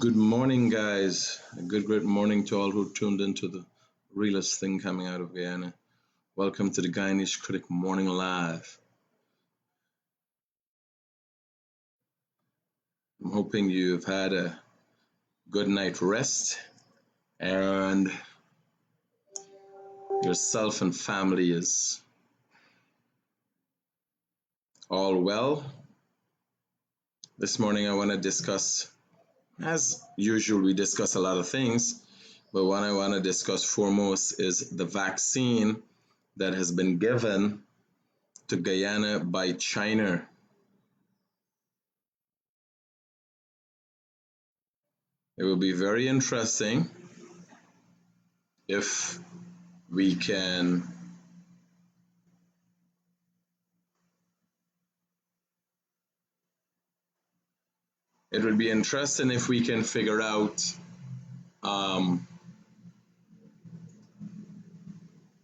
Good morning, guys. A great morning to all who tuned into the realest thing coming out of Guyana. Welcome to the Guyanese Critic Morning Live. I'm hoping you've had a good night rest and yourself and family is all well. This morning I want to discuss, as usual, we discuss a lot of things, but what I want to discuss foremost is the vaccine that has been given to Guyana by China. It will be very interesting if we can it would be interesting if we can figure out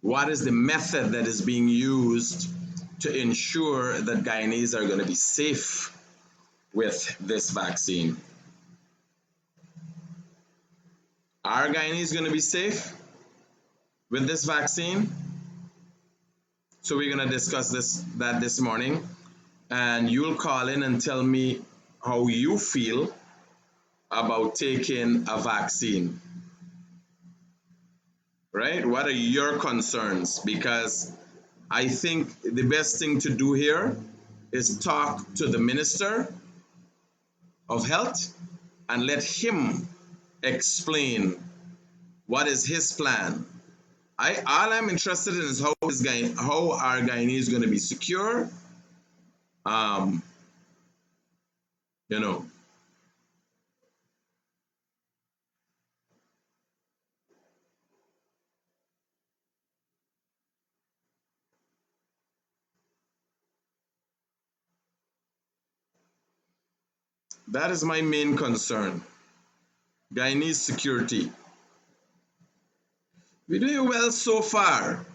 what is the method that is being used to ensure that Guyanese are going to be safe with this vaccine. Are Guyanese going to be safe with this vaccine? So we're going to discuss that this morning, and you'll call in and tell me how you feel about taking a vaccine. Right? What are your concerns? Because I think the best thing to do here is talk to the Minister of Health and let him explain what is his plan. All I'm interested in is how our Guyanese going to be secure. You know. That is my main concern. Guyanese security. We're doing well so far.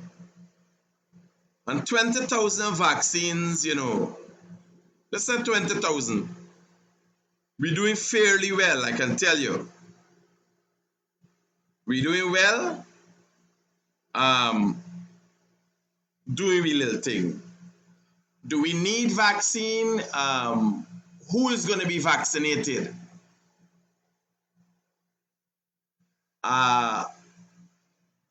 And 20,000 vaccines, let's say 20,000. We're doing fairly well, I can tell you. We're doing well. Doing a little thing. Do we need vaccine? Who is going to be vaccinated?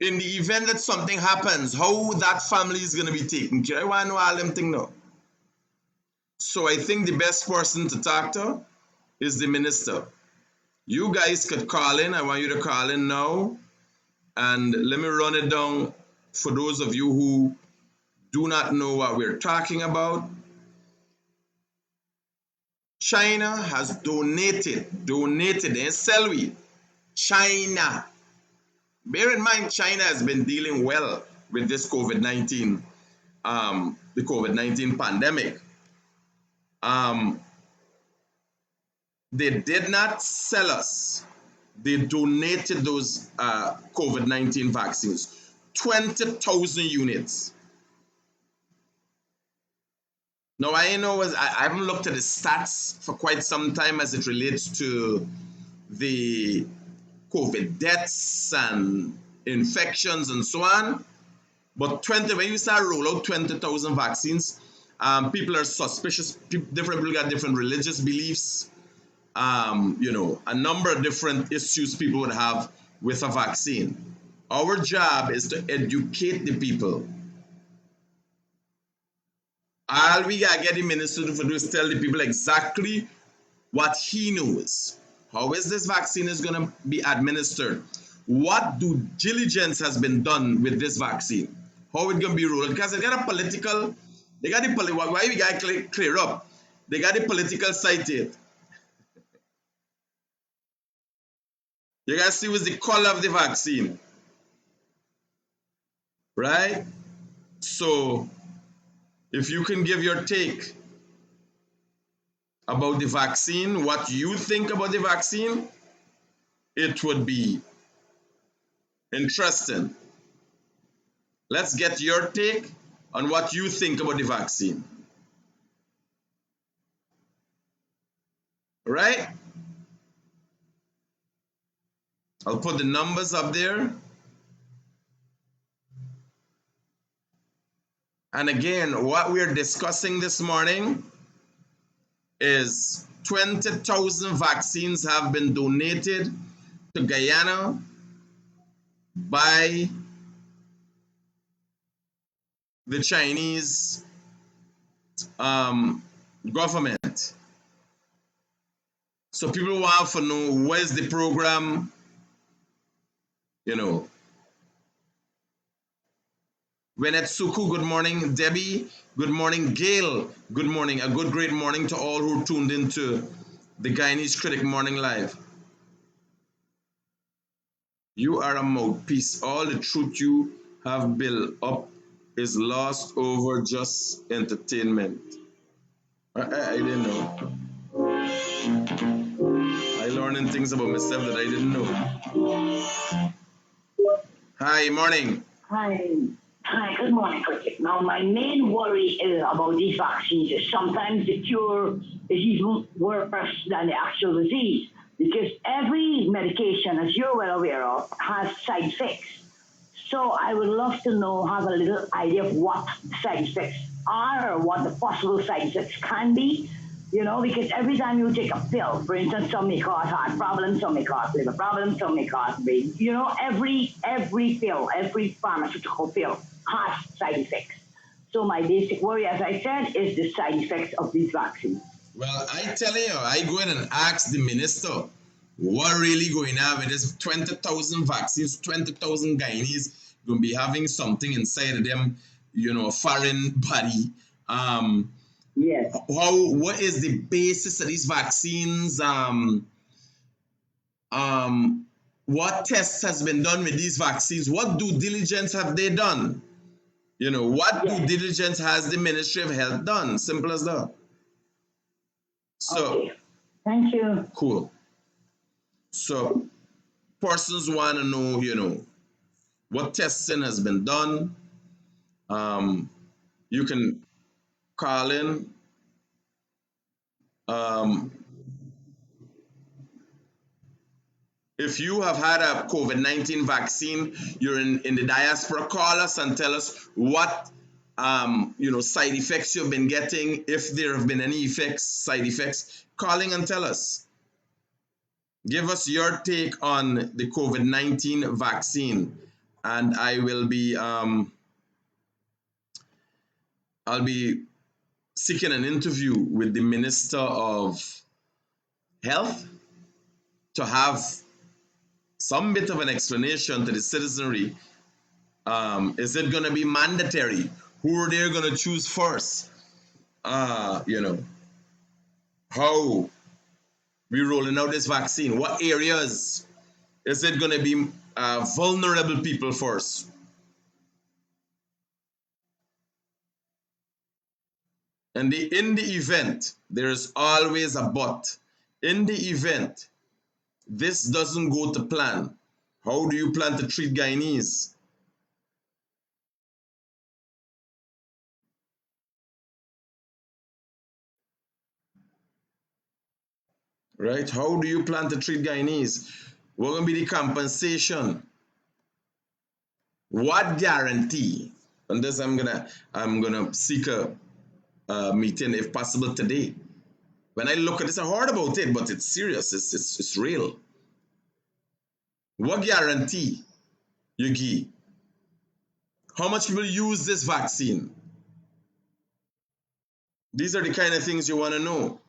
In the event that something happens, how that family is going to be taken care of? I want to know all them things now. So I think the best person to talk to is the minister. You guys could call in. I want you to call in now. And let me run it down for those of you who do not know what we're talking about. China has donated in Selby. China. Bear in mind, China has been dealing well with this COVID-19, the COVID-19 pandemic. They did not sell us. They donated those COVID-19 vaccines, 20,000 units. Now, I haven't looked at the stats for quite some time as it relates to the COVID deaths and infections and so on. But when you start roll out 20,000 vaccines, people are suspicious. Different people got different religious beliefs. A number of different issues people would have with a vaccine. Our job is to educate the people. All we gotta get the minister to do is tell the people exactly what he knows. How is this vaccine is gonna be administered? What due diligence has been done with this vaccine? How it gonna be rolled? Because why we gotta clear up? They got the political side to it. You guys see what's the color of the vaccine, right? So if you can give your take about the vaccine, what you think about the vaccine, it would be interesting. Let's get your take on what you think about the vaccine. Right? I'll put the numbers up there. And again, what we're discussing this morning is 20,000 vaccines have been donated to Guyana by the Chinese government. So people want to know, where's the program? You know, Wenetsuku, good morning. Debbie, good morning. Gail, good morning. A good, great morning to all who tuned into the Guyanese Critic Morning Live. You are a mouthpiece. All the truth you have built up is lost over just entertainment. I didn't know. I learning things about myself that I didn't know. Hi, morning. Hi, good morning, Cricket. Now, my main worry is about these vaccines is sometimes the cure is even worse than the actual disease because every medication, as you're well aware of, has side effects. So I would love to have a little idea of what side effects are or what the possible side effects can be. Because every time you take a pill, for instance, some may cause heart problems, some may cause liver problems, some may cause brain. Every pill, every pharmaceutical pill has side effects. So my basic worry, as I said, is the side effects of these vaccines. Well, I tell you, I go in and ask the minister what really going on with this 20,000 vaccines, 20,000 Guyanese going to be having something inside of them, a foreign body. Yes. What is the basis of these vaccines? What tests has been done with these vaccines? What due diligence have they done? What due diligence has the Ministry of Health done? Simple as that. So, okay. Thank you. Cool. So, persons want to know, what testing has been done. You can call in. If you have had a COVID-19 vaccine, you're in the diaspora, call us and tell us what side effects you've been getting, if there have been any side effects. Calling and tell us. Give us your take on the COVID-19 vaccine, and I will be I'll be seeking an interview with the Minister of Health to have some bit of an explanation to the citizenry. Is it going to be mandatory? Who are they going to choose first? How we rolling out this vaccine? What areas is it going to be vulnerable people first? And in the event, there is always a but. In the event this doesn't go to plan, how do you plan to treat Guyanese? Right? How do you plan to treat Guyanese? What going to be the compensation? What guarantee? And this I'm gonna seek a meeting if possible today. When I look at this, I heard about it, but it's serious. It's real. What guarantee you give? How much people use this vaccine? These are the kind of things you want to know.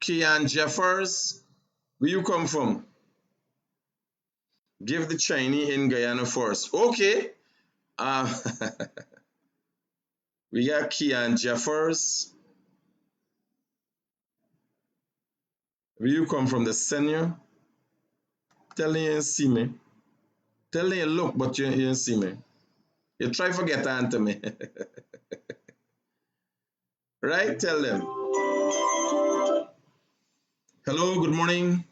Kian Jeffers, where you come from? Give the Chinese in Guyana first. Okay. We got Kian Jeffers. Where you come from? The senior? Tell me you see me. Tell me you look, but you didn't see me. You try to get onto me. Right? Tell them. Hello, good morning.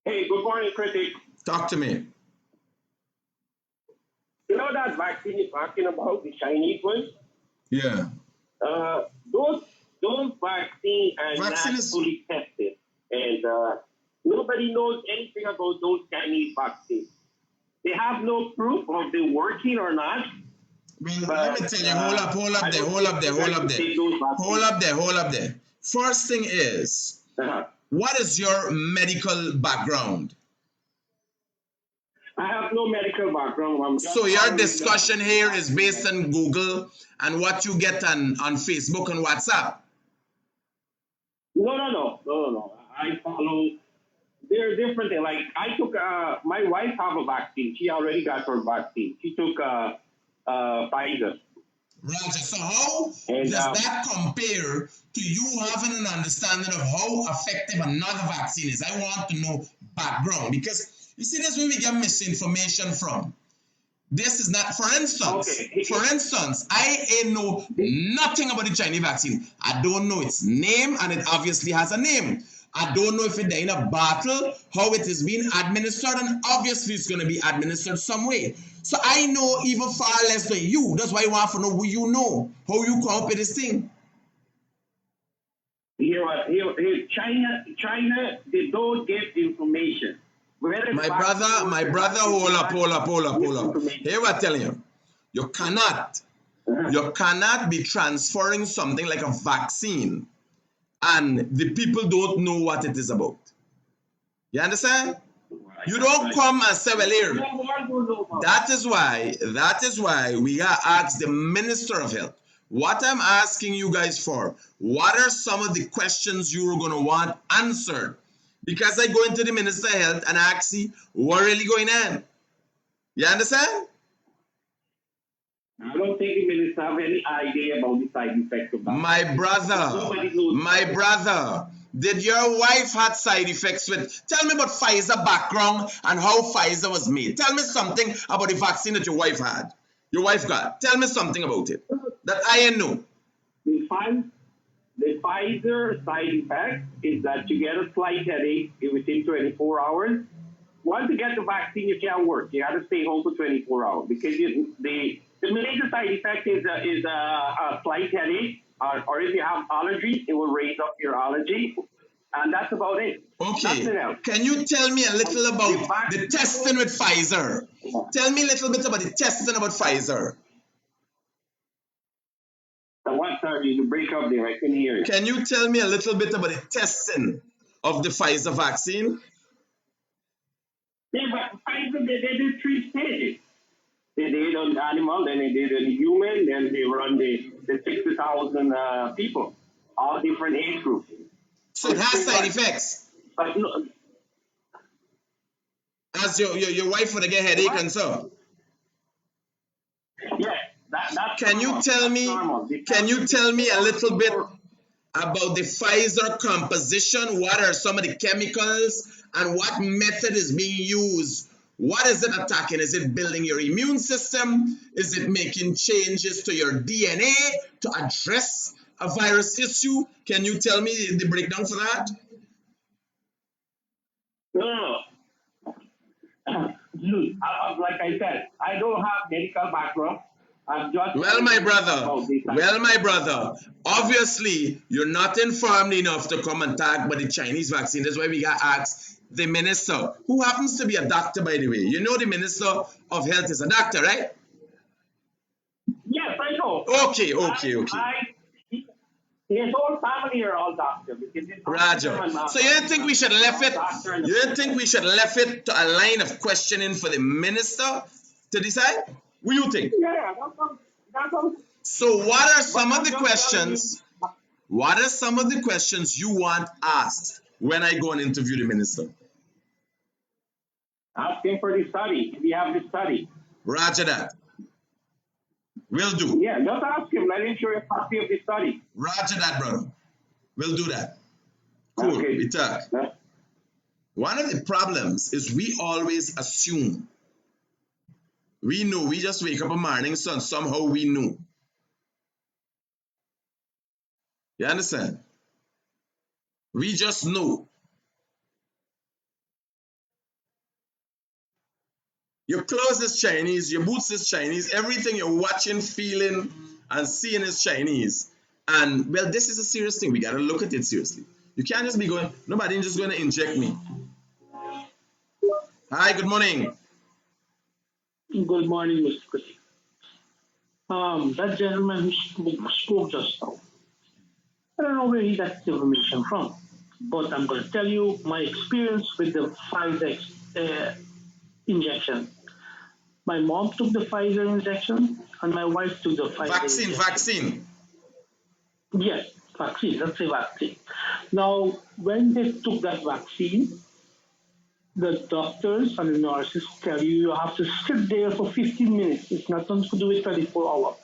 Hey, good morning, Critic. Talk to me. You know that vaccine you're talking about, the Chinese one? Yeah. Those vaccines are Vaccine not is. fully tested, and nobody knows anything about those Chinese vaccines. They have no proof of them working or not. Well, let me But tell you, hold up I there, don't hold think up there, you hold guys up should there. take those Hold vaccines. up there, hold up there. First thing is, what is your medical background? I have no medical background. I'm just So your following discussion the here is vaccine based guide. on Google and what you get on Facebook and WhatsApp. No. I follow. They're different. Like I took. My wife have a vaccine. She already got her vaccine. She took Pfizer. Roger. So how And does that compare to you having an understanding of how effective another vaccine is? I want to know background because you see, that's where we get misinformation from. This is not, for instance, I know nothing about the Chinese vaccine. I don't know its name, and it obviously has a name. I don't know if it's in a bottle, how it is being administered, and obviously it's going to be administered some way. So I know even far less than you. That's why I want to know who you know, how you come up with this thing. China, they don't give information. My brother, hold up. Here we're telling you, you cannot be transferring something like a vaccine and the people don't know what it is about. You understand? You don't come and say, well, here. That is why we gotta ask the Minister of Health. What I'm asking you guys for, what are some of the questions you're gonna want answered? Because I go into the Minister of Health and ask, see, what really going on? You understand? I don't think the minister have any idea about the side effects of that. My brother, did your wife had side effects with? Tell me about Pfizer background and how Pfizer was made. Tell me something about the vaccine that your wife had. Your wife got. Tell me something about it that I know. The Pfizer side effect is that you get a slight headache within 24 hours. Once you get the vaccine, you can't work. You have to stay home for 24 hours because the major side effect is a slight headache, or if you have allergies, it will raise up your allergy, and that's about it. Okay. Can you tell me a little about the testing with Pfizer? Tell me a little bit about the testing about Pfizer. Sorry, you break up there. I couldn't hear you. Can you tell me a little bit about the testing of the Pfizer vaccine? Yeah, but Pfizer, they did 3 stages. They did on animal, then they did on human, then they run the 60,000 people, all different age groups. So it has side effects. But no, as your wife would get headache and so. Yeah, that's Can normal. you tell That's me? normal. Can you tell me a little bit about the Pfizer composition? What are some of the chemicals and what method is being used? What is it attacking? Is it building your immune system? Is it making changes to your DNA to address a virus issue? Can you tell me the breakdown for that? No. Like I said, I don't have medical background. I'm just Well, my brother, obviously you're not informed enough to come and talk about the Chinese vaccine. That's why we got asked the minister, who happens to be a doctor, by the way. You know the Minister of Health is a doctor, right? Yes, I know. Okay. His whole family are all doctors. Roger. So you didn't think we should have left it? You didn't think we should have left it to a line of questioning for the minister to decide? What do you think? Yeah, that's So what are some of the questions? What are some of the questions you want asked when I go and interview the minister? Ask him for the study. We have the study. Roger that. Will do. Yeah, just ask him. Let him show you a copy of the study. Roger that, brother. We'll do that. Cool. Okay. We talk. One of the problems is we always assume. We know. We just wake up in the morning, so somehow we know. You understand? We just know. Your clothes is Chinese, your boots is Chinese, everything you're watching, feeling, and seeing is Chinese. And well, this is a serious thing. We gotta look at it seriously. You can't just be going, nobody just gonna inject me. Hi, good morning. Good morning, Mr. Critic. That gentleman who spoke just now, I don't know where he got the information from, but I'm going to tell you my experience with the Pfizer injection. My mom took the Pfizer injection, and my wife took the Pfizer injection. Vaccine. Yes, vaccine. Let's say vaccine. Now, when they took that vaccine, the doctors and the nurses tell you have to sit there for 15 minutes. It's not something to do with 24 hours.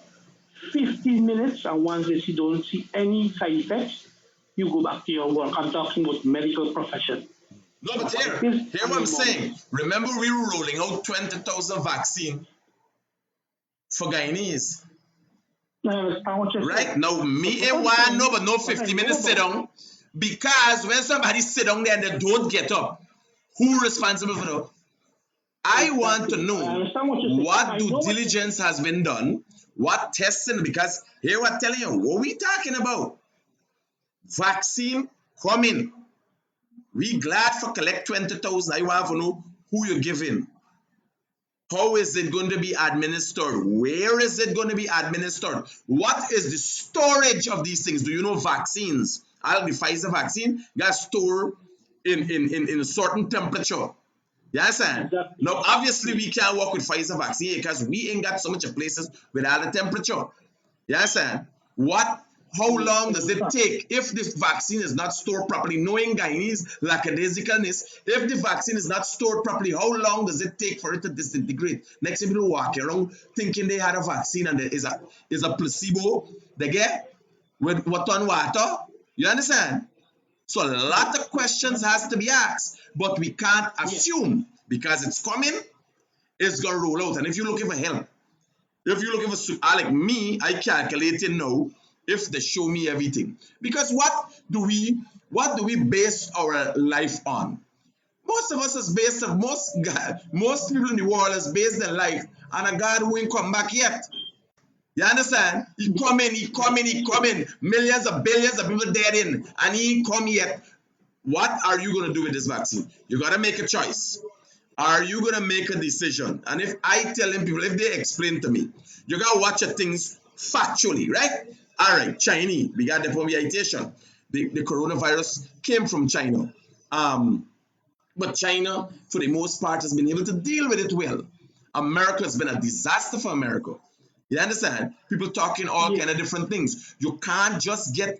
15 minutes, and once they don't see any side effects, you go back to your work. I'm talking about medical profession. No, but hear what I'm saying. Remember, we were rolling out 20,000 vaccine for Guyanese. Right? Now, me and one, no, but no 50 minutes sit down. Because when somebody sit down there and they don't get up, who responsible for that? I want to know what due diligence has been done, what testing, because here we're telling you, what we talking about? Vaccine coming. We glad for collect 20,000. I want to know who you're giving. How is it going to be administered? Where is it going to be administered? What is the storage of these things? Do you know vaccines? The Pfizer vaccine got stored in a certain temperature. You understand? Exactly. Now, obviously, we can't work with Pfizer vaccine because we ain't got so much places without the temperature. You understand? How long does it take if this vaccine is not stored properly? Knowing Guyanese lackadaisicalness, if the vaccine is not stored properly, how long does it take for it to disintegrate? Next thing people walk around thinking they had a vaccine and there is a placebo they get with water and water. You understand? So a lot of questions has to be asked, but we can't assume because it's coming, it's gonna roll out. And if you're looking for help, if you're looking for like me, I calculated now if they show me everything. Because what do we base our life on? Most of us is based on most people in the world is based their life on a God who ain't come back yet. You understand? He coming. Millions of billions of people dead in, and he ain't come yet. What are you gonna do with this vaccine? You gotta make a choice. Are you gonna make a decision? And if I tell them people, if they explain to me, you gotta watch your things factually, right? All right, Chinese, we got the permeation. The coronavirus came from China. But China, for the most part, has been able to deal with it well. America has been a disaster for America. You understand? People talking all kind of different things. You can't just get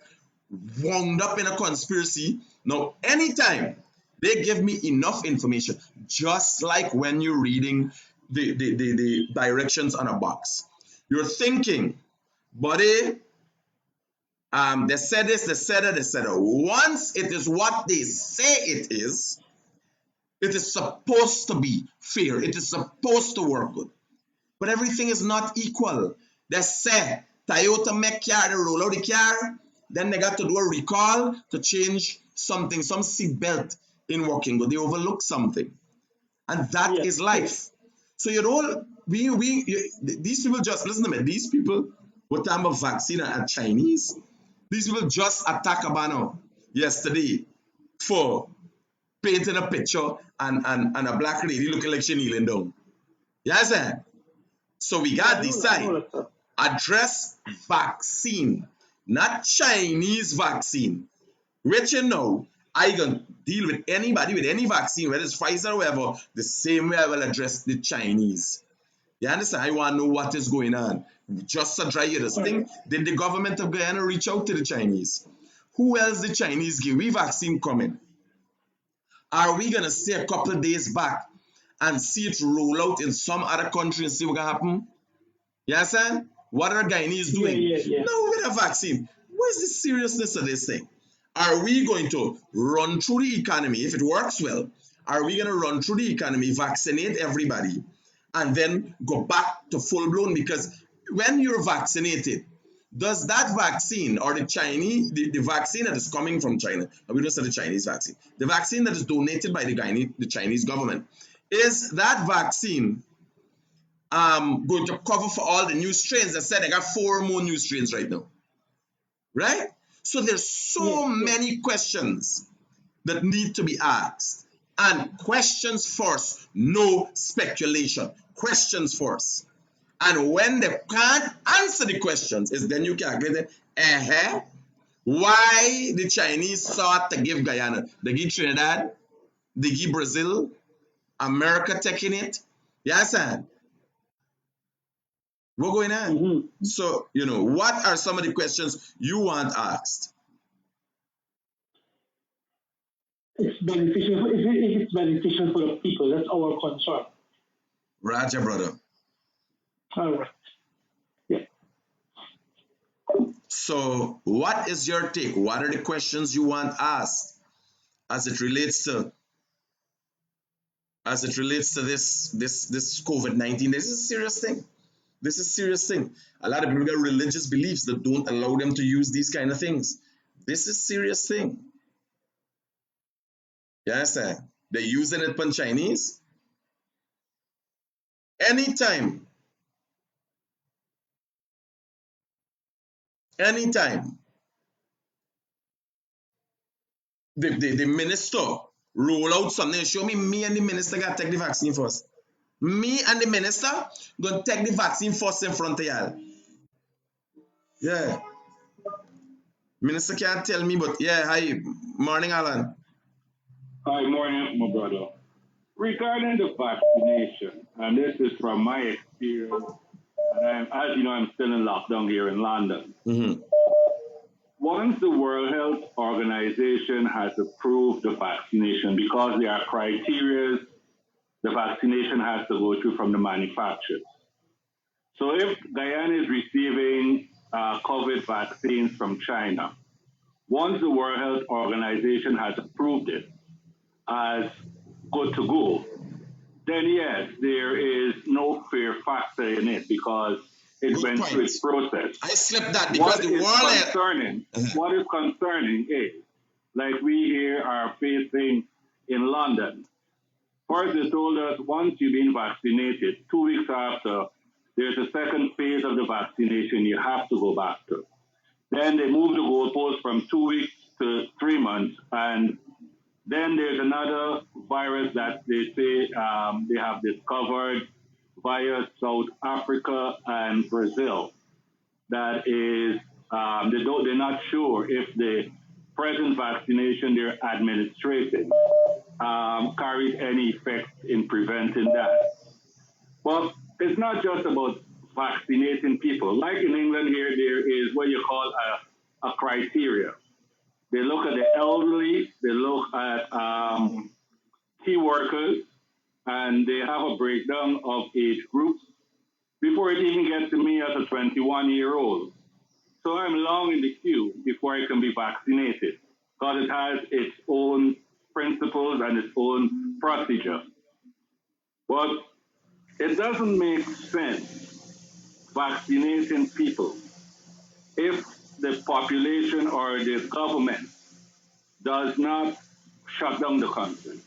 wound up in a conspiracy. Now, anytime they give me enough information, just like when you're reading the directions on a box. You're thinking, buddy, they said this, they said it, they said it. Once it is what they say it is supposed to be fair. It is supposed to work good. But everything is not equal. They say Toyota make car, they roll out the car, then they got to do a recall to change something, some seat belt in working, but they overlook something. And that is life. So you know, these people just, listen to me, these people were talking about vaccine and Chinese. These people just attacked Abano yesterday for painting a picture and a black lady looking like she kneeling down. You understand? So we got this side. Address vaccine, not Chinese vaccine. Which you know, I can deal with anybody with any vaccine, whether it's Pfizer or whatever, the same way I will address the Chinese. You understand? I want to know what is going on. Just to try this thing, did the government of Guyana reach out to the Chinese? Who else the Chinese give? We vaccine coming. Are we going to stay a couple of days back and see it roll out in some other country and see what's going to happen? You understand? What are Guyanese doing? No, with a vaccine. What is the seriousness of this thing? Are we going to run through the economy? If it works well, are we going to run through the economy, vaccinate everybody, and then go back to full blown? Because when you're vaccinated, does that vaccine or the Chinese, the vaccine that is coming from China, we don't say the Chinese vaccine, the vaccine that is donated by the Chinese government, is that vaccine going to cover for all the new strains. I said they got 4 more new strains right now, right? So there's Yes, so yes. many questions that need to be asked. And questions first, no speculation. Questions first. And when they can't answer the questions, is then you calculate it. Why the Chinese sought to give Guyana? They give Trinidad, they give Brazil, America taking it. Yes, and what's going on? Mm-hmm. So, what are some of the questions you want asked? It's beneficial. If it's beneficial for the people, that's our concern. Raja, brother. All right. Yeah. So, what is your take? What are the questions you want asked as it relates to this COVID-19? This is a serious thing. This is a serious thing. A lot of people got religious beliefs that don't allow them to use these kind of things. This is a serious thing. You understand? They're using it for Chinese. Anytime, anytime the minister roll out something, show me and the minister got to take the vaccine first. Me and the minister gonna take the vaccine first in front of y'all. Yeah. Minister can't tell me, but yeah, hi. Morning, Alan. Hi, morning, my brother. Regarding the vaccination, and this is from my experience, and as you know, I'm still in lockdown here in London. Mm-hmm. Once the World Health Organization has approved the vaccination, because there are criteria the vaccination has to go through from the manufacturers. So if Guyana is receiving COVID vaccines from China, once the World Health Organization has approved it as good to go, then yes, there is no fear factor in it because it Good went through point. its process. I slipped that because the world. What is concerning is, like we here are facing in London. First, they told us once you've been vaccinated, 2 weeks after, there's a second phase of the vaccination you have to go back to. Then they moved the goalpost from 2 weeks to 3 months, and then there's another virus that they say they have discovered via South Africa and Brazil. That is, they're not sure if the present vaccination they're administrating carries any effect in preventing that. But it's not just about vaccinating people. Like in England here, there is what you call a criteria. They look at the elderly, they look at key workers, and they have a breakdown of age groups before it even gets to me as a 21-year-old. So I'm long in the queue before I can be vaccinated because it has its own principles and its own procedure. But it doesn't make sense vaccinating people if the population or the government does not shut down the country.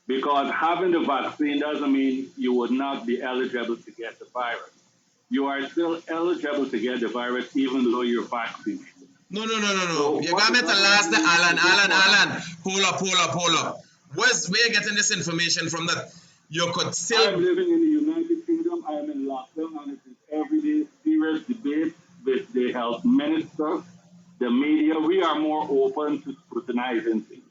Because having the vaccine doesn't mean you would not be eligible to get the virus. You are still eligible to get the virus even though you're vaccinated. No. So You what got the me to last government Alan. needs to do Hold up. Where you getting this information from that you could I am still. living in the United Kingdom. I am in lockdown, and it is everyday serious debate with the health minister, the media. We are more open to scrutinizing things.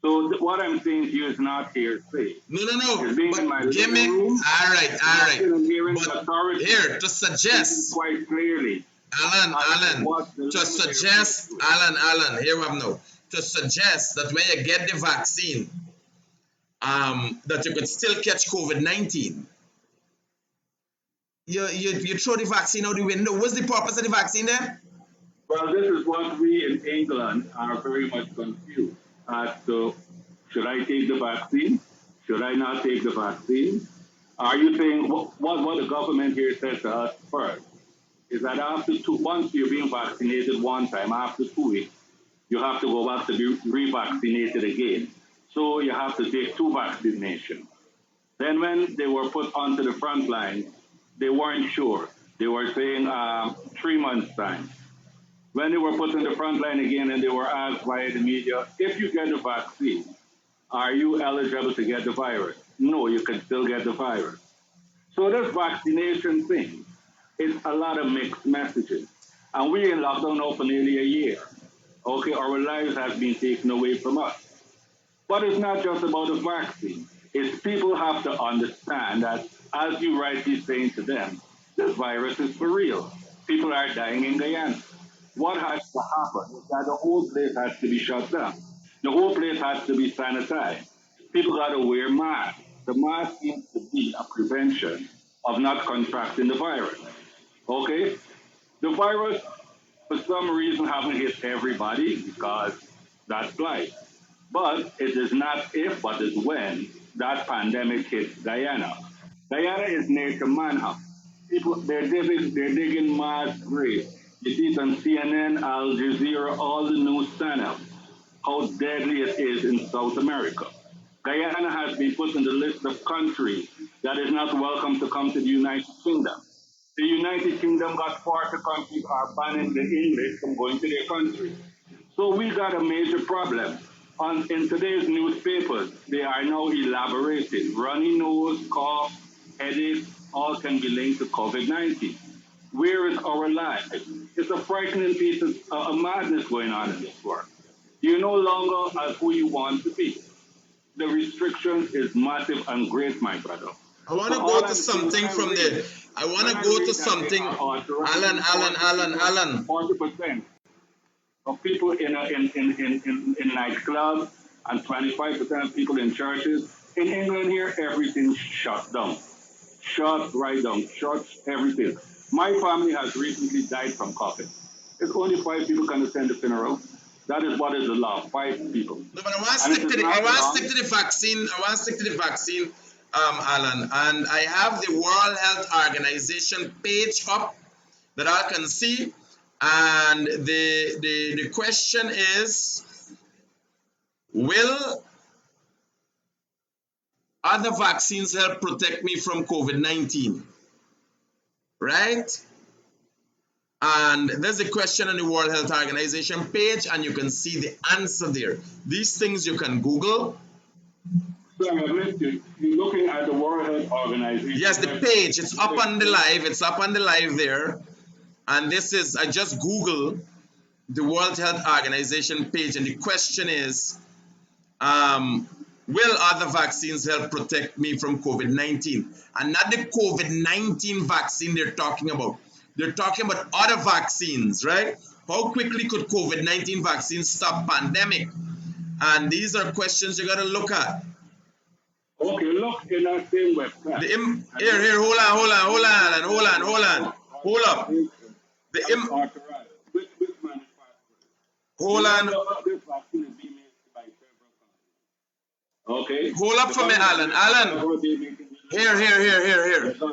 So what I'm saying to you is not hearsay. No. It's being in my But give me. living room, All right. watching and hearing the But authority here, to speaking suggest. quite clearly Alan, what the to level they're suggest, faced with. Alan, here we have now. To suggest that when you get the vaccine, that you could still catch COVID-19. You throw the vaccine out the window. What's the purpose of the vaccine then? Well, this is what we in England are very much confused as to should I take the vaccine? Should I not take the vaccine? Are you saying what the government here says to us first is that once you're being vaccinated one time, after 2 weeks, you have to go back to be revaccinated again. So you have to take 2 vaccinations. Then when they were put onto the front line, they weren't sure. They were saying 3 months time. When they were put in the front line again and they were asked via the media, if you get the vaccine, are you eligible to get the virus? No, you can still get the virus. So this vaccination thing is a lot of mixed messages. And we're in lockdown now for nearly a year. Okay, our lives have been taken away from us. But it's not just about the vaccine. It's people have to understand that, as you rightly saying to them, this virus is for real. People are dying in Guyana. What has to happen is that the whole place has to be shut down. The whole place has to be sanitized. People got to wear masks. The mask seems to be a prevention of not contracting the virus. Okay? The virus, for some reason, haven't hit everybody because that's life. But it is not if, but it's when that pandemic hits Guyana. Guyana is nature manhunt. People, they're digging mass graves. You see it on CNN, Al Jazeera, all the news channels, how deadly it is in South America. Guyana has been put on the list of countries that is not welcome to come to the United Kingdom. The United Kingdom got 40 countries are banning the English from going to their country. So we got a major problem. In today's newspapers, they are now elaborating. Runny nose, cough, headache, all can be linked to COVID-19. Where is our life? It's a frightening piece of madness going on in this world. You're no longer as who you want to be. The restriction is massive and great, my brother. I want to go to something from the. I want to go to something. Alan. 40% of people in nightclubs and 25% of people in churches. In England here, everything's shut down. Shut right down. Shut everything. My family has recently died from COVID. It's only 5 people can attend the funeral. That is what is the law. 5 people. No, but I want to stick to the. I want to stick to the vaccine. I want to stick to the vaccine, Alan. And I have the World Health Organization page up that I can see. And the question is, will other vaccines help protect me from COVID-19? Right? And there's a question on the World Health Organization page, and you can see the answer there. These things you can Google. So you're looking at the World Health Organization. Yes, the page. It's up on the live. It's up on the live there. And this is, I just Googled the World Health Organization page, and the question is, will other vaccines help protect me from COVID-19? And not the COVID-19 vaccine they're talking about. They're talking about other vaccines, right? How quickly could COVID-19 vaccines stop pandemic? And these are questions you got to look at. Okay, look in that same website. Here, hold on. Hold up. Which manufacturer? Hold on. This vaccine is being made by several companies. Okay. Hold up for me, Alan. Here.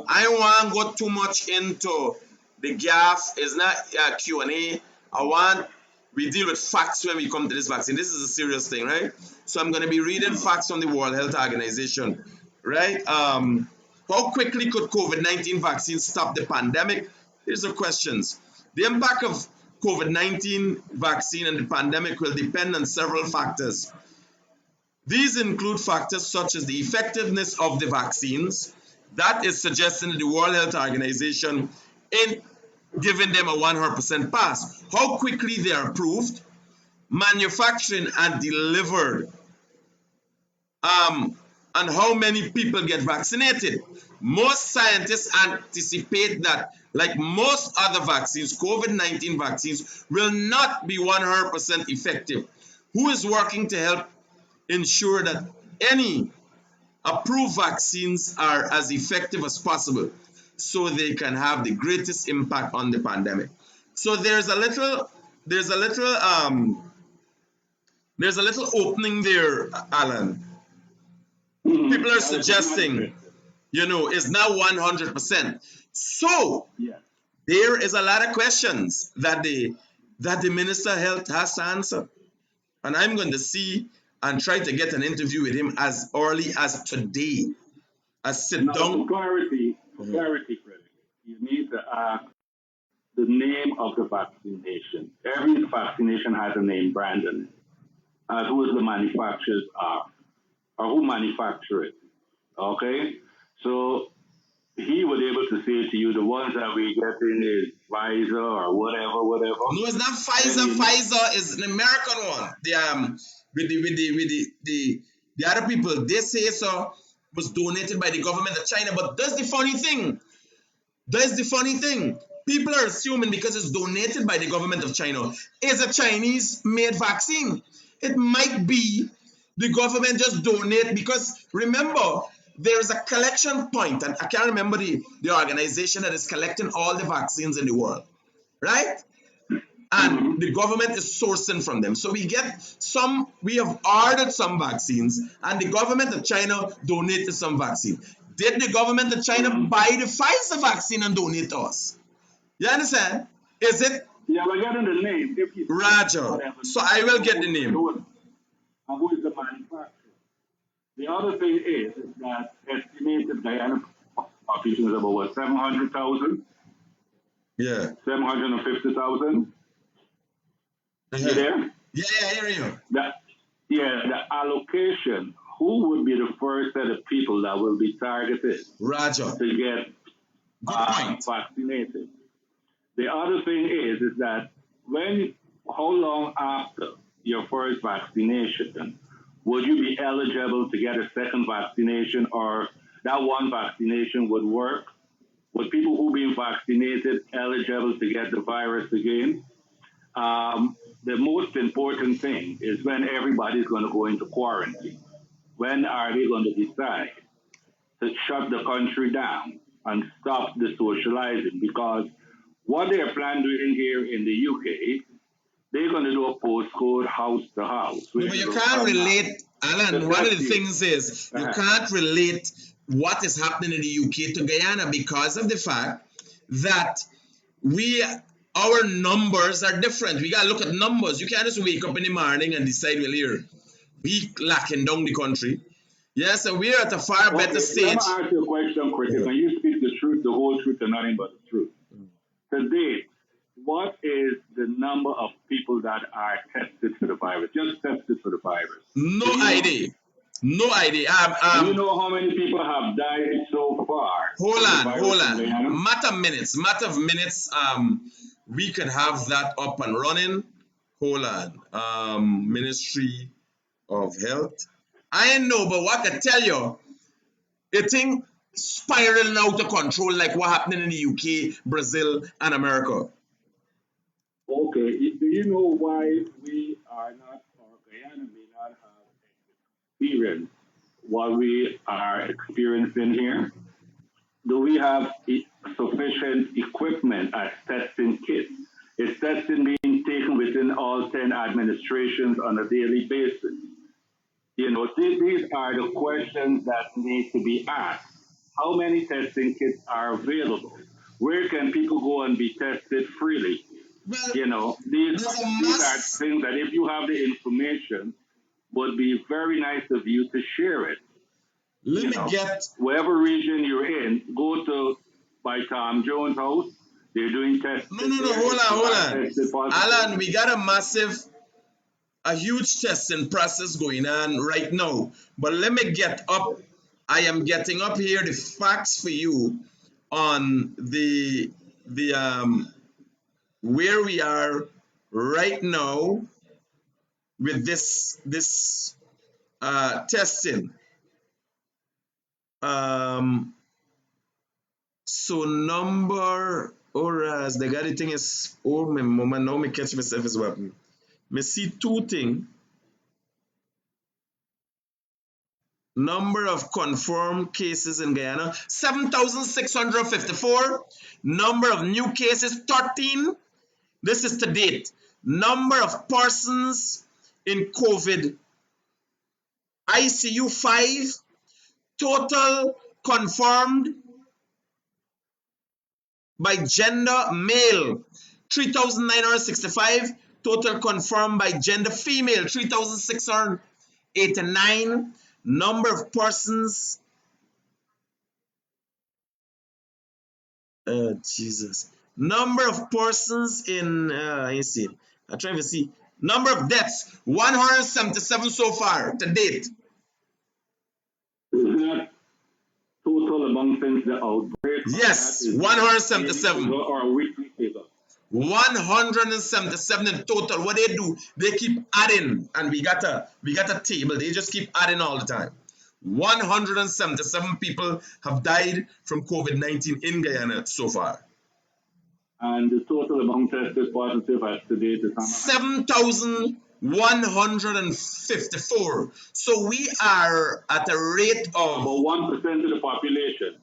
I don't want to go too much into the gaff. It's not Q&A. We deal with facts when we come to this vaccine. This is a serious thing, right? So I'm going to be reading facts from the World Health Organization, right? How quickly could COVID-19 vaccines stop the pandemic? Here's the questions. The impact of COVID-19 vaccine and the pandemic will depend on several factors. These include factors such as the effectiveness of the vaccines, that is suggesting the World Health Organization in giving them a 100% pass, how quickly they are approved, manufacturing and delivered, and how many people get vaccinated. Most scientists anticipate that, like most other vaccines, COVID-19 vaccines will not be 100% effective. Who is working to help ensure that any approved vaccines are as effective as possible so they can have the greatest impact on the pandemic? So there's a little opening there, Alan. People are suggesting, it's not 100%. So there is a lot of questions that the Minister of Health has to answer. And I'm going to see and try to get an interview with him as early as today. A sit Now, down. for clarity, Critic, you need to ask the name of the vaccination. Every vaccination has a name brand in it, as who is the manufacturers are, or who manufacture it. Okay? So he was able to say to you the ones that we get in is Pfizer or whatever. No, it's not And Pfizer. Pfizer is an American one. The other people, they say so was donated by the government of China. But that's the funny thing. That's the funny thing. People are assuming because it's donated by the government of China, it's a Chinese made vaccine. It might be the government just donate because remember, there's a collection point, and I can't remember the organization that is collecting all the vaccines in the world, right? And the government is sourcing from them. So we have ordered some vaccines, and the government of China donated some vaccine. Did the government of China buy the Pfizer vaccine and donate to us? You understand? Is it yeah, we're getting the name. If you Roger? So I will get the name. And who is the manufacturer? The other thing is that estimated Guyana population is about what, 700,000? Yeah. 750,000? You there? Yeah, I hear you. The allocation, who would be the first set of people that will be targeted Roger. to get vaccinated? The other thing is that how long after your first vaccination would you be eligible to get a second vaccination, or that one vaccination would work? Would people who been vaccinated eligible to get the virus again? The most important thing is when everybody's going to go into quarantine. When are they going to decide to shut the country down and stop the socializing? Because what they're planning doing here in the UK, they're going to do a postcode house to house. No, but you can't relate, Alan. One of the things is you can't relate what is happening in the UK to Guyana because of the fact that our numbers are different. We gotta look at numbers. You can't just wake up in the morning and decide, well, here, we locking down the country. Yes, and we're at a far better stage. Let me ask you a question, Critic. Can you speak the truth, the whole truth, and nothing but the truth? Today, what is the number of people that are tested for the virus? Just tested for the virus. No idea. No idea. Do you know how many people have died so far? Hold on. Matter of minutes. We can have that up and running. Hold on. Ministry of Health. I know, but what I tell you, it thing spiraling out of control like what happening in the UK, Brazil, and America. Okay. Do you know why we are not, or Guyana may not have experienced what we are experiencing here? Do we have sufficient equipment as testing kits? Is testing being taken within all 10 administrations on a daily basis? You know, these are the questions that need to be asked. How many testing kits are available? Where can people go and be tested freely? Well, you know, these are things that if you have the information, would be very nice of you to share it. Let me get wherever region you're in, go to by Tom Jones' house. They're doing tests. No, hold on. Alan, we got a huge testing process going on right now. But let me get up. I am getting up here the facts for you on the where we are right now with this testing. So number or as the guy thing is my mama now me catch myself as well. Me see two things. Number of confirmed cases in Guyana 7,654. Number of new cases 13. This is to date. Number of persons in COVID ICU 5. Total confirmed by gender male 3,965. Total confirmed by gender female 3,689. Number of persons Jesus. Number of persons in, you see, I'm trying to see. Number of deaths, 177 so far to date. Is that total among since the outbreak? Yes, 177. Or a weekly figure? 177 in total. What they do, they keep adding, and we got a table. They just keep adding all the time. 177 people have died from COVID-19 in Guyana so far. And the total amount tested positive as today is 7,154. So we are at a rate of about 1% of the population.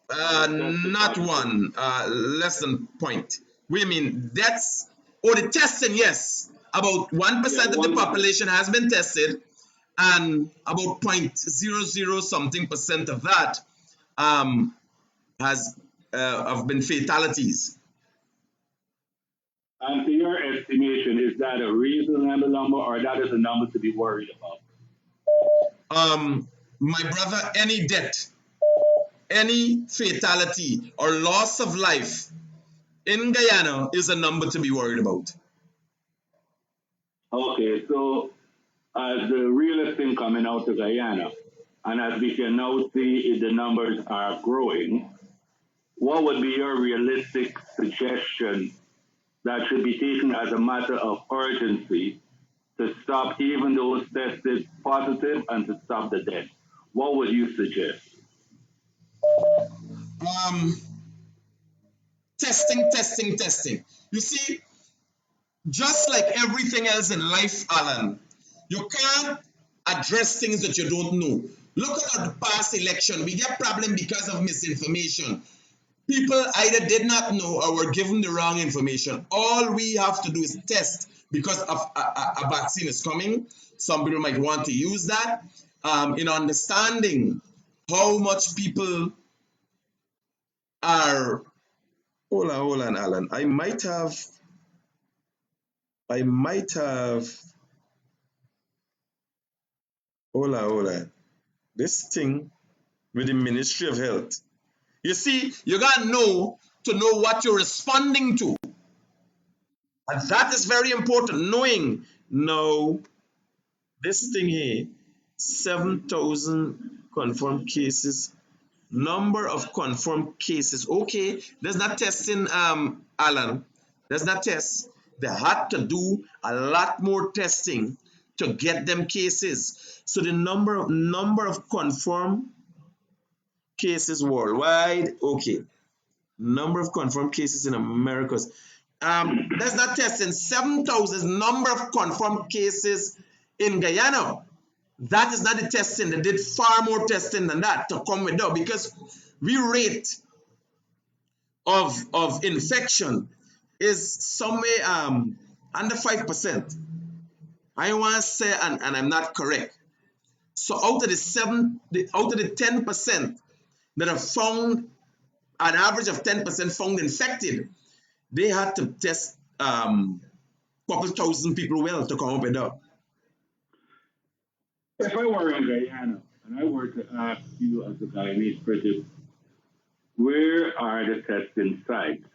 not one, less than point. We mean that's the testing, yes. About 1% of the population has been tested, and about 0.00 something percent of that has have been fatalities. And to your estimation, is that a reasonable number, or that is a number to be worried about? My brother, any death, any fatality or loss of life in Guyana is a number to be worried about. Okay, so as the realest thing coming out of Guyana, and as we can now see if the numbers are growing, what would be your realistic suggestion that should be taken as a matter of urgency to stop even those tested positive and to stop the death? What would you suggest? Testing. You see, just like everything else in life, Alan, you can't address things that you don't know. Look at the past election. We get problem because of misinformation. People either did not know or were given the wrong information. All we have to do is test because a vaccine is coming. Some people might want to use that in understanding how much people are. Hold on, Alan. I might have. Hold on. This thing with the Ministry of Health. You see, you gotta know to know what you're responding to. And that is very important, knowing now this thing here, 7,000 confirmed cases, number of confirmed cases. Okay, there's not testing, Alan. There's not test. They had to do a lot more testing to get them cases. So the number of confirmed cases worldwide, okay. Number of confirmed cases in Americas. That's not testing. 7,000 number of confirmed cases in Guyana. That is not the testing. They did far more testing than that to come with that because we rate of infection is somewhere under 5%. I want to say, and I'm not correct. So out of the 10% that are found, an average of 10% found infected, they had to test couple thousand people well to come up with that. If I were in Guyana and I were to ask you as a Guyanese critic, where are the testing sites?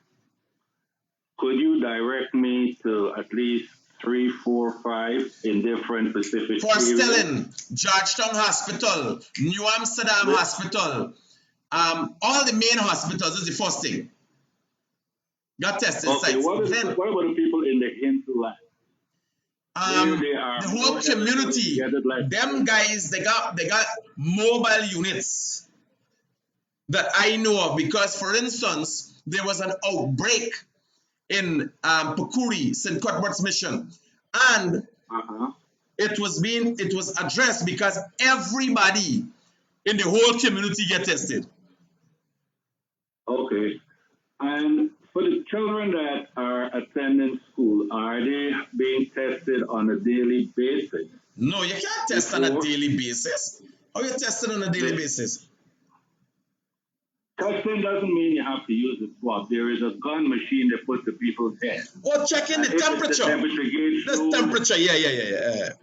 Could you direct me to at least 3, 4, 5 in different specific For Stelling, Georgetown Hospital, New Amsterdam Hospital, all the main hospitals is the first thing. Got testing sites. What about the people in the hinterland? The whole community, them guys, they got mobile units that I know of because, for instance, there was an outbreak in Pukuri, St. Cuthbert's Mission, and it was addressed because everybody in the whole community get tested. Okay, and for the children that are attending school, are they being tested on a daily basis? No, you can't test on a daily basis. How are you testing on a daily basis? Testing doesn't mean you have to use a swab. There is a gun machine that puts the people's head. Oh, checking the temperature. The temperature, yeah.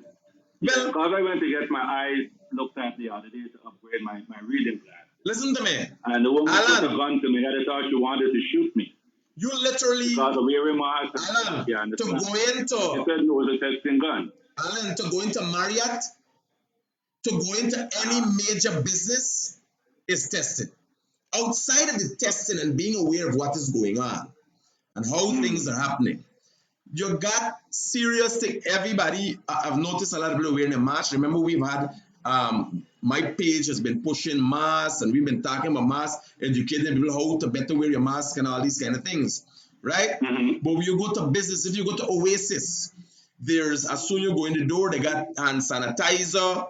Well, because I went to get my eyes looked at the other day to upgrade my reading class. Listen to me. And the woman put a Alan, gun to me head. I thought she wanted to shoot me you literally, because of wearing mask. Alan, Yeah, to understand. go She into, said it was a texting gun. Alan, to go into Marriott, to go into any major business is tested. Outside of the testing and being aware of what is going on and how things are happening, you got serious thing. Everybody, I've noticed a lot of people wearing a mask. Remember, we've had my page has been pushing masks, and we've been talking about masks, educating people how to better wear your mask and all these kind of things, right? But when you go to business, if you go to Oasis, there's as soon you go in the door, they got hand sanitizer,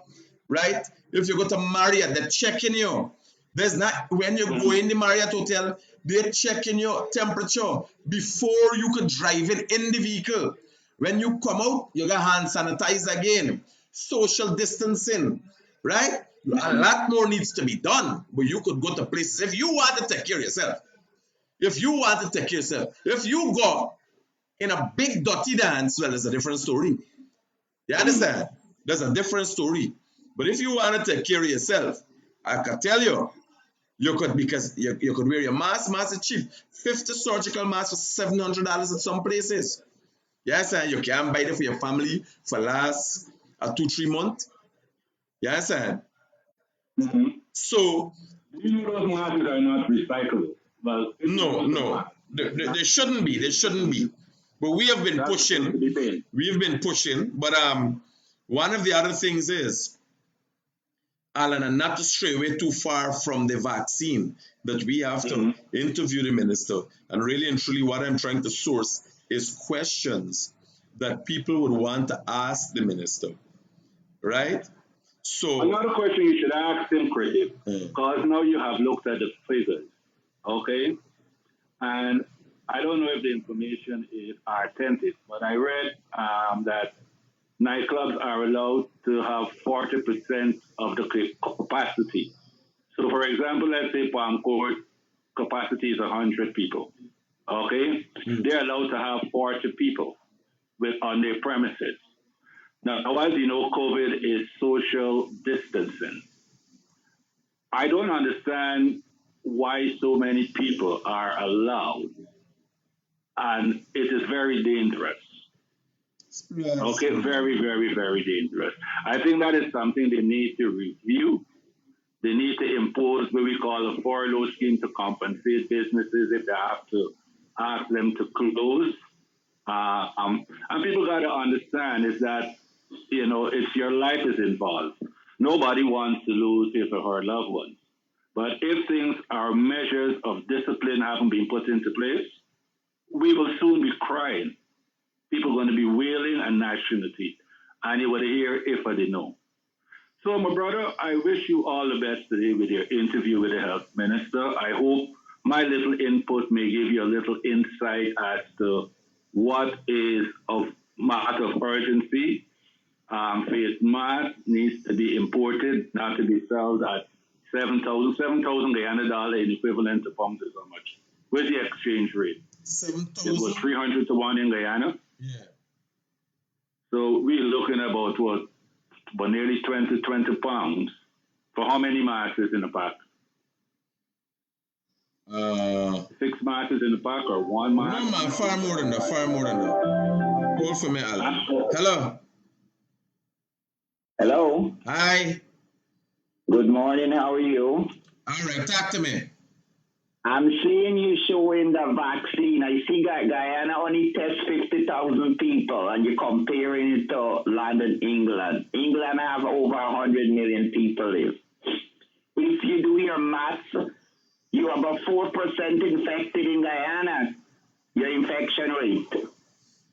right? If you go to Marriott, they're checking you. There's not when you go in the Marriott hotel, they're checking your temperature before you could drive in the vehicle. When you come out, you got hand sanitizer again, social distancing, right? A lot more needs to be done, but you could go to places if you want to take care of yourself. If you want to take care of yourself, if you go in a big dirty dance, well, there's a different story. You understand? There's a different story. But if you want to take care of yourself, I can tell you, you could because you could wear your mask. Mask is cheap. 50 surgical masks for $700 in some places. Yes, and you can buy it for your family for last 2-3 months. Yes, and so Those masks are not recyclable. Well, no, they shouldn't be. They shouldn't be. But we have been pushing. We have been pushing. But one of the other things is, Alan, and not to stray away too far from the vaccine, that we have to interview the minister. And really and truly, what I'm trying to source is questions that people would want to ask the minister, right? So another question you should ask him, Critic, because now you have looked at the figures, okay? And I don't know if the information is authentic, but I read that nightclubs are allowed to have 40% of the capacity. So, for example, let's say Palm Court capacity is 100 people, okay? They're allowed to have 40 people on their premises. Now, as you know, COVID is social distancing. I don't understand why so many people are allowed, and it is very dangerous. yes. Okay, very, very, very dangerous. I think that is something they need to review. They need to impose what we call a furlough scheme to compensate businesses if they have to ask them to close. And people got to understand is that, you know, if your life is involved, nobody wants to lose his or her loved ones. But if things are measures of discipline haven't been put into place, we will soon be crying. People are going to be wailing and gnashing the teeth. And you would hear if I didn't know. So, my brother, I wish you all the best today with your interview with the health minister. I hope my little input may give you a little insight as to what is of matter of urgency. Face mask needs to be imported, not to be sold at 7,000 Guyana dollar in equivalent to pounds is how much? Where's the exchange rate? 7,000. It was 300 to 1 in Guyana. Yeah. So we're looking about nearly 20 pounds for how many masses in a pack? 6 masses in a pack or 1 mass? No, man, far more than that. Far more than that. Hold for me, Alan. Hello. Hello. Hi. Good morning. How are you? All right, talk to me. I'm seeing you showing the vaccine. I see that Guyana only tests 50,000 people, and you're comparing it to London, England. England have over 100 million people live. If you do your maths, you have about 4% infected in Guyana, your infection rate.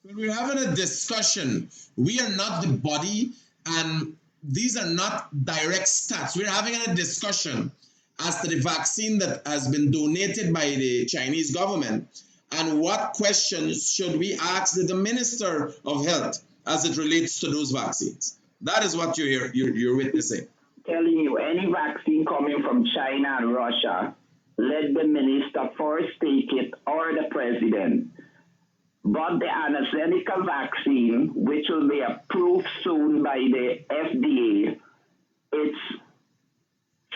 Well, we're having a discussion. We are not the body, and these are not direct stats. We're having a discussion as to the vaccine that has been donated by the Chinese government, and what questions should we ask the Minister of Health as it relates to those vaccines. That is what you're witnessing. Telling you, any vaccine coming from China and Russia, let the minister first take it or the president. But the AstraZeneca vaccine, which will be approved soon by the FDA, it's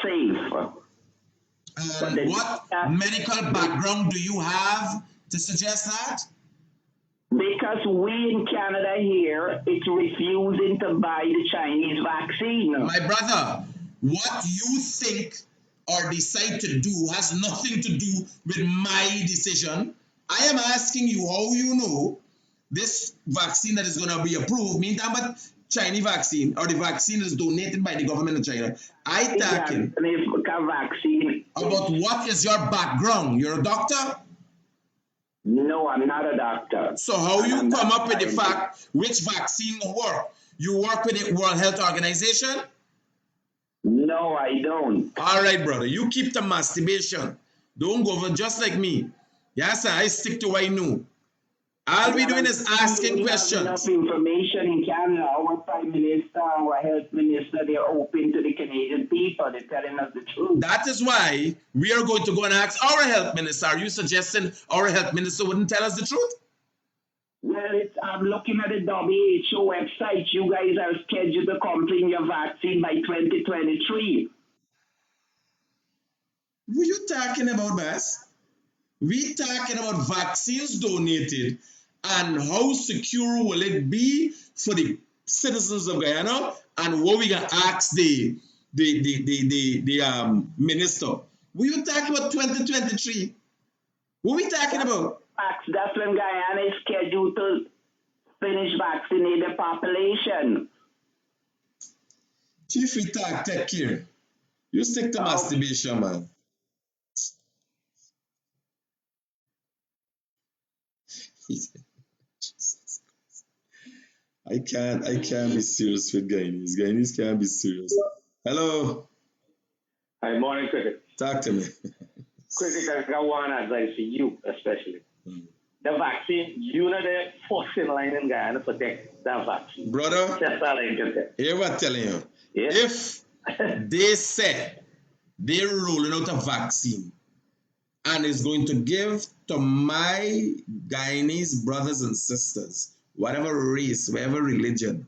safe. And what medical background do you have to suggest that? Because we in Canada here, it's refusing to buy the Chinese vaccine. My brother, what you think or decide to do has nothing to do with my decision. I am asking you how you know this vaccine that is going to be approved, meantime, but Chinese vaccine or the vaccine that is donated by the government of China. I talking vaccine. About what is your background? You're a doctor? No, I'm not a doctor. So how you come up with the fact which vaccine will work? You work with the World Health Organization? No, I don't. All right, brother. You keep the masturbation. Don't go over just like me. Yes, sir. I stick to what I know. All we doing is asking questions. Enough information in Canada. Our Prime Minister, our Health Minister, they're open to the Canadian people. They're telling us the truth. That is why we are going to go and ask our Health Minister. Are you suggesting our Health Minister wouldn't tell us the truth? Well, I'm looking at the WHO website. You guys are scheduled to complete your vaccine by 2023. What are you talking about, Bass? We talking about vaccines donated and how secure will it be for the citizens of Guyana, and what we gonna ask the minister. What are you talking about 2023? What are we talking about? That's when Guyana is scheduled to finish vaccinating the population. Chief, we take care. You stick to masturbation, man. I can't be serious with Guyanese. Guyanese can't be serious. Hello. Hi, morning, Critic. Talk to me. Critic, I got one advice for you, especially. The vaccine, you know the first in line in Guyana to take that vaccine. Brother, that's all I can say. Hear what I'm telling you. Yes. If they say they're rolling out a vaccine and is going to give to my Guyanese brothers and sisters, whatever race, whatever religion,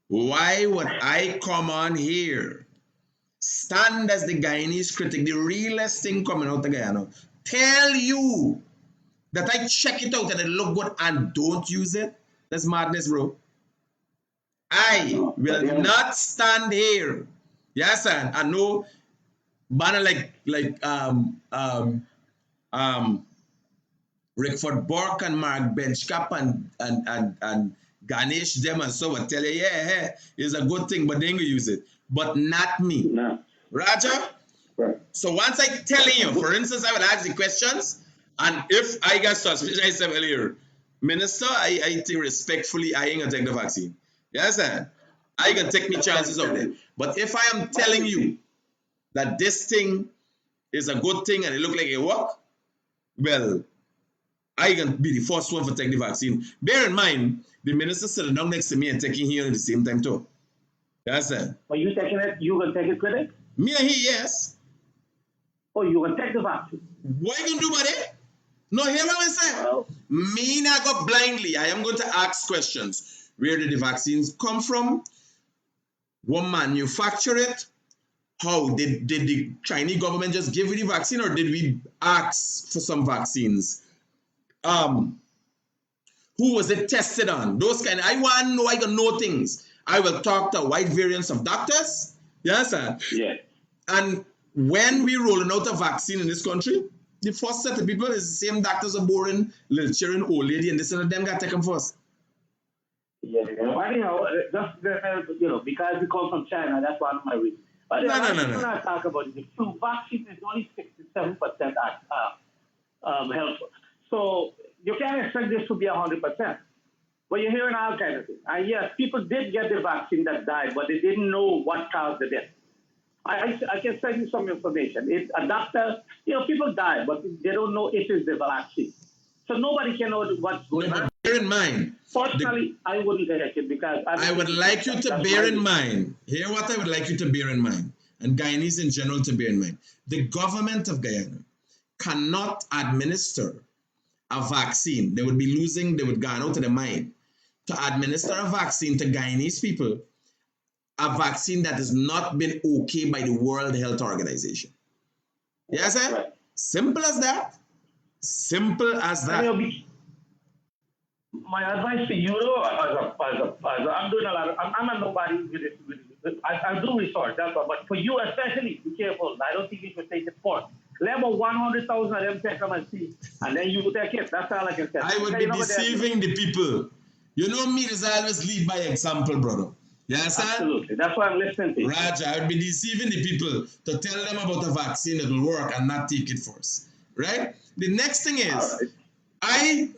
why would I come on here, stand as the Guyanese critic, the realest thing coming out of Guyana, tell you that I check it out and it look good and don't use it? That's madness, bro. I will not stand here. Yes, and I know banner like Rickford Burke and Mark Benchcap and Ganesh them and so I tell you, yeah, it's a good thing, but they ain't gonna use it. But not me. No. Roger? Right. So once I telling you, for instance, I will ask the questions, and if I get suspicious, I said earlier, Minister, I think respectfully, I ain't gonna take the vaccine. Yes, sir. I can take me chances out there. But if I am telling you that this thing is a good thing and it look like it work, well, I can be the first one for taking the vaccine. Bear in mind, the minister sitting down next to me and taking here at the same time too. Yes, sir. Are you taking it? You gonna take it, Critic? Me and he, yes. Oh, you gonna take the vaccine? What you gonna do about it? No, hear what I'm saying? Well, me not go blindly. I am going to ask questions. Where did the vaccines come from? What manufactured it? How did the Chinese government just give you the vaccine, or did we ask for some vaccines? Who was it tested on? Those kind. I want to know. I can know things. I will talk to wide variance of doctors. Yes, sir. Yeah. And when we rolling out a vaccine in this country, the first set of people is the same doctors are boring, little children, old lady, and this and them got taken first. yeah. But anyhow, just because we come from China, that's one of my reasons. But No. When I talk about it, the flu vaccine is only 67% helpful. So you can't expect this to be 100%. But you're hearing all kinds of things. And yes, people did get the vaccine that died, but they didn't know what caused the death. I can send you some information. It's a doctor, people die, but they don't know if it's the vaccine. So nobody can know what's going on. Bear in mind. Personally, I wouldn't take it because I would like you to bear in mind. Hear what I would like you to bear in mind, and Guyanese in general to bear in mind. The government of Guyana cannot administer a vaccine. They would be losing, they would go out of their mind to administer a vaccine to Guyanese people, a vaccine that has not been okay by the World Health Organization. Yes, sir? Right. Simple as that. Simple as that. My advice to you, though, I'm doing a lot of, I'm not nobody with it. I do research, that's all. But for you especially, be careful. I don't think you should take it forth. Let about 100,000 of them take them and see, and then you take it. That's all I can say. I would be deceiving the people. You know me, is always lead by example, brother. You understand? Absolutely. That's why I'm listening to you. Roger, I would be deceiving the people to tell them about a vaccine that will work and not take it first. Right? The next thing is, I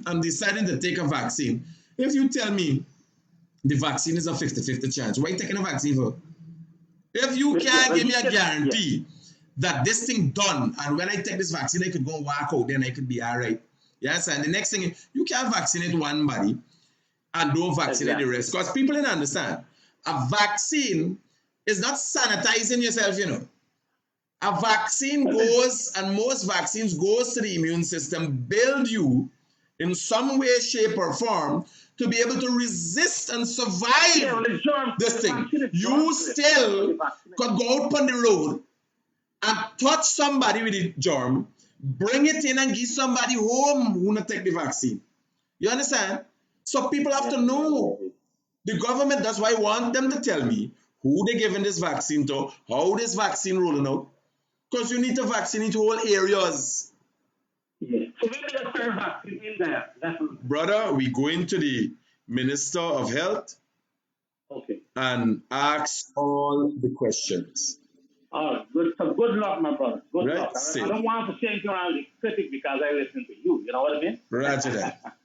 am deciding to take a vaccine. If you tell me the vaccine is a 50-50 chance, why are you taking a vaccine for? If you can't give me a guarantee that this thing done, and when I take this vaccine, I could go and walk out, then I could be all right. Yes, and the next thing is, you can't vaccinate one body and don't vaccinate the rest. Because people didn't understand. A vaccine is not sanitizing yourself, you know. A vaccine goes, and most vaccines goes to the immune system, build you in some way, shape, or form to be able to resist and survive this thing. You still could go out on the road and touch somebody with the germ, bring it in and give somebody home who not take the vaccine. You understand? So people have to know. The government, that's why I want them to tell me who they giving this vaccine to, how this vaccine rolling out. Because you need to vaccinate whole areas. Yeah. So maybe let's turn vaccine in there. Brother, we go into the Minister of Health and ask all the questions. All right. Good, so good luck, my brother. Good luck. I don't want to change around the critic because I listen to you. You know what I mean? Roger that.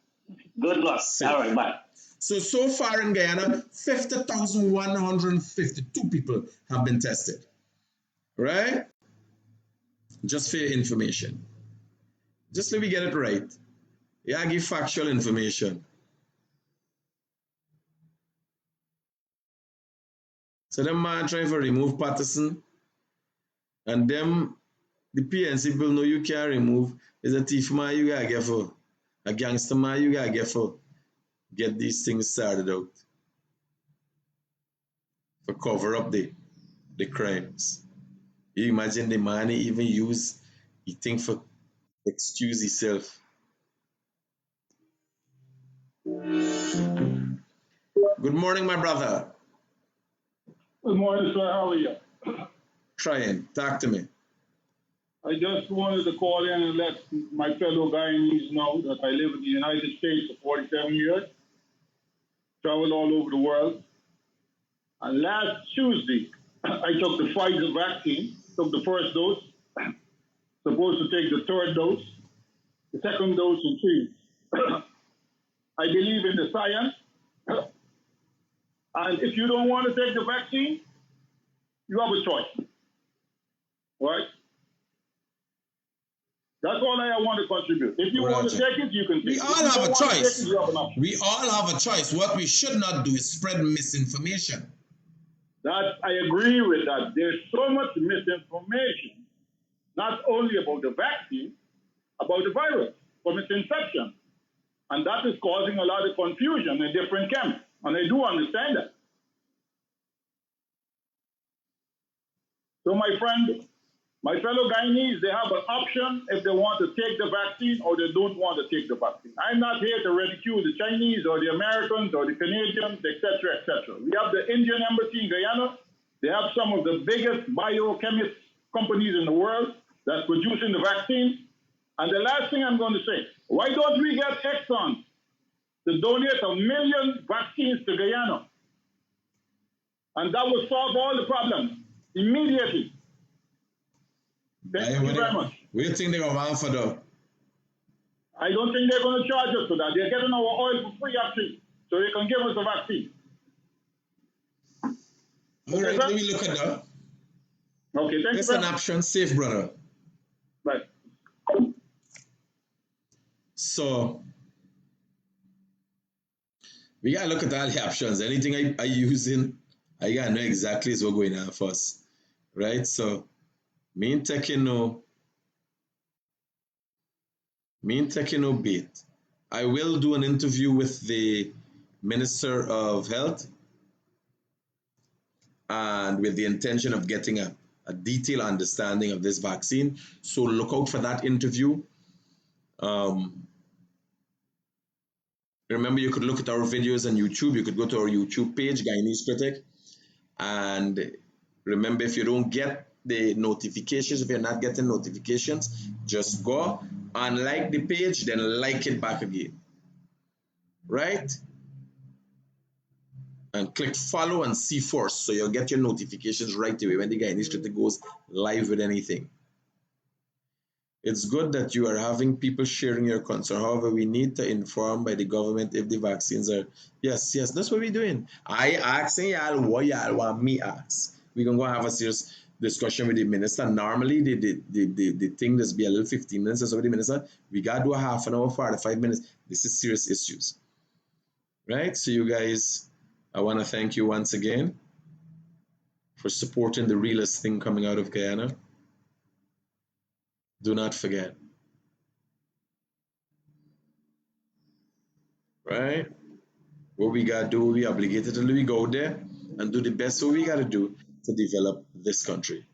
Good luck. All right, bye. So far in Guyana, 50,152 people have been tested. Right? Just for your information. Just let me get it right. Yeah, I give factual information. So them man trying to remove Patterson, and them, the PNC people know you can't remove. Is a thief man you gotta get for. A gangster man you gotta get for. Get these things started out. For cover up the crimes. You imagine the man even use, he think for excuse himself. Good morning, my brother. Good morning, sir. How are you? Trying. Talk to me. I just wanted to call in and let my fellow Guyanese know that I live in the United States for 47 years, traveled all over the world. And last Tuesday, I took the Pfizer vaccine, took the first dose, supposed to take the third dose, the second dose in 3 weeks. I believe in the science. And if you don't want to take the vaccine, you have a choice. Right? That's all I want to contribute. If you want to take it, you can take it. We all have a choice. We all have a choice. What we should not do is spread misinformation. That I agree with that. There's so much misinformation, not only about the vaccine, about the virus from its inception. And that is causing a lot of confusion in different camps. And I do understand that. So my friend, my fellow Guyanese, they have an option if they want to take the vaccine or they don't want to take the vaccine. I'm not here to ridicule the Chinese or the Americans or the Canadians, etc., etc. We have the Indian embassy in Guyana. They have some of the biggest biochemist companies in the world that's producing the vaccine. And the last thing I'm going to say, why don't we get Exxon to donate 1 million vaccines to Guyana? And that will solve all the problems immediately. Thank you very much. What do you think they're going to want for that? I don't think they're going to charge us for that. They're getting our oil for free, actually, so they can give us the vaccine. All right, let me look at that. Okay, thank you. It's an option. Safe, brother. Right. So, we got to look at all the options. Anything I using, I got to know exactly what's going on first. Right? So, me taking no bait. I will do an interview with the Minister of Health and with the intention of getting a a detailed understanding of this vaccine. So look out for that interview. Um, remember, you could look at our videos on YouTube. You could go to our YouTube page, Guyanese Critic. And remember, if you don't get the notifications, if you're not getting notifications, just go and like the page, then like it back again. Right? And click follow and see first, so you'll get your notifications right away when the Guyanese Critic goes live with anything. It's good that you are having people sharing your concern. However, we need to inform by the government if the vaccines are. Yes, yes, that's what we're doing. I asking y'all what y'all want me ask. We're gonna go have a serious discussion with the minister. Normally, the thing just be a little 15 minutes or so with the minister. We gotta do a half an hour, 45 minutes. This is serious issues. Right? So you guys, I want to thank you once again for supporting the realest thing coming out of Guyana. Do not forget. Right? What we got to do, we obligated to do, we go there and do the best what we got to do to develop this country.